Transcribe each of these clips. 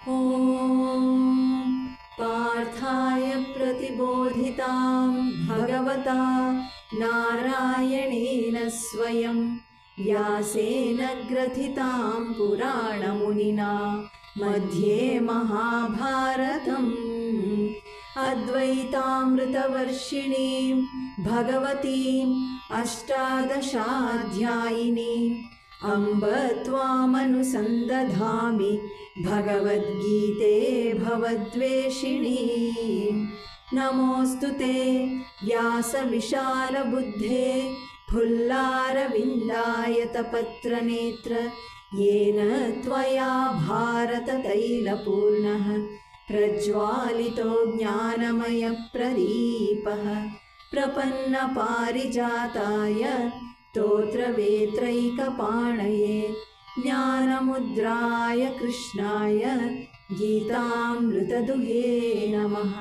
ॐ पार्थाय प्रतिबोधितां भगवता नारायणेन स्वयं व्यासेन ग्रथितां पुराणमुनिना मध्ये महाभारतम् अद्वैतामृतवर्षिणीं भगवतीम् अष्टादशाध्यायिनीम् अम्ब त्वामनुसन्दधामि भगवद्गीते भवद्वेषिणीं। नमोऽस्तु ते व्यासविशालबुद्धे फुल्लारविन्दायतपत्रनेत्र येन त्वया भारततैलपूर्णः प्रज्वालितो ज्ञानमयप्रदीपः प्रपन्नपारिजाताय स्तोत्रवेत्रैकपाणये ज्ञानमुद्राय कृष्णाय गीतामृतदुहे नमः।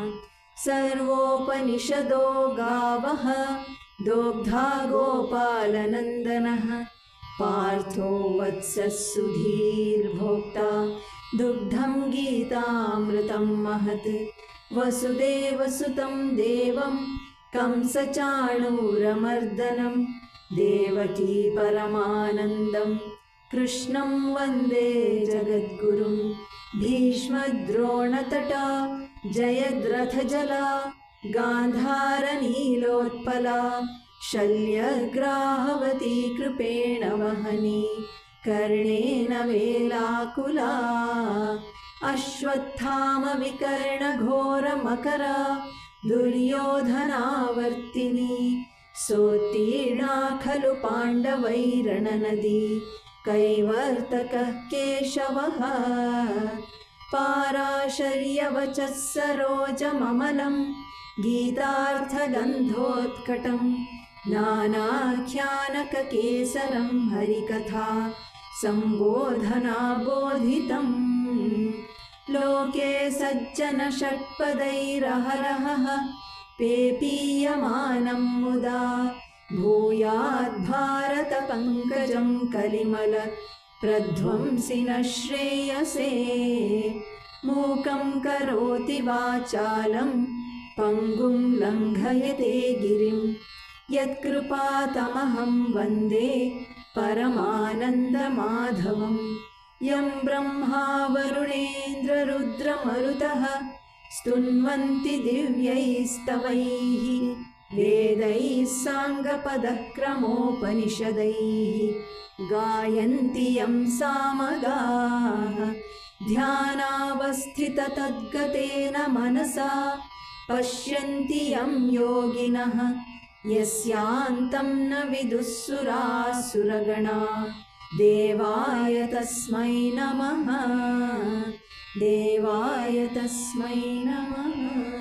सर्वोपनिषदो गावः दोग्धा गोपालनन्दनः पार्थो वत्सः सुधीर्भोक्ता दुग्धं गीतामृतं महत्। वसुदेवसुतं देवं कंसचाणूरमर्दनं देवकी परमानन्दं कृष्णं वन्दे जगद्गुरुं। भीष्मद्रोणतटा जयद्रथजला गान्धारनीलोत्पला शल्यग्राहवती कृपेण वहनी कर्णेन वेलाकुला अश्वत्थामविकर्णघोरमकरा दुर्योधनावर्तिनी सोत्तीर्णा खलु पाण्डवैरणनदी कैवर्तकः केशवः। पाराशर्यवचः सरोजममलं गीतार्थगन्धोत्कटं नानाख्यानककेसरं हरिकथा सम्बोधनाबोधितम्। लोके सज्जनषट्पदैरहरहः पेपीयमानं मुदा भूयाद्भारतपङ्कजं कलिमल प्रध्वंसिनः श्रेयसे। मूकं करोति वाचालं पङ्गुं लङ्घयते गिरिं यत्कृपातमहं वन्दे परमानन्दमाधवम्। यं ब्रह्मा वरुणेन्द्ररुद्रमरुतः स्तुन्वन्ति दिव्यैस्तवैः वेदैः साङ्गपदः क्रमोपनिषदैः गायन्ति यं सामगाः। ध्यानावस्थिततद्गतेन मनसा पश्यन्ति यं योगिनः यस्यान्तं न विदुःसुरासुरगणा देवाय तस्मै नमः। देवाय तस्मै नमः।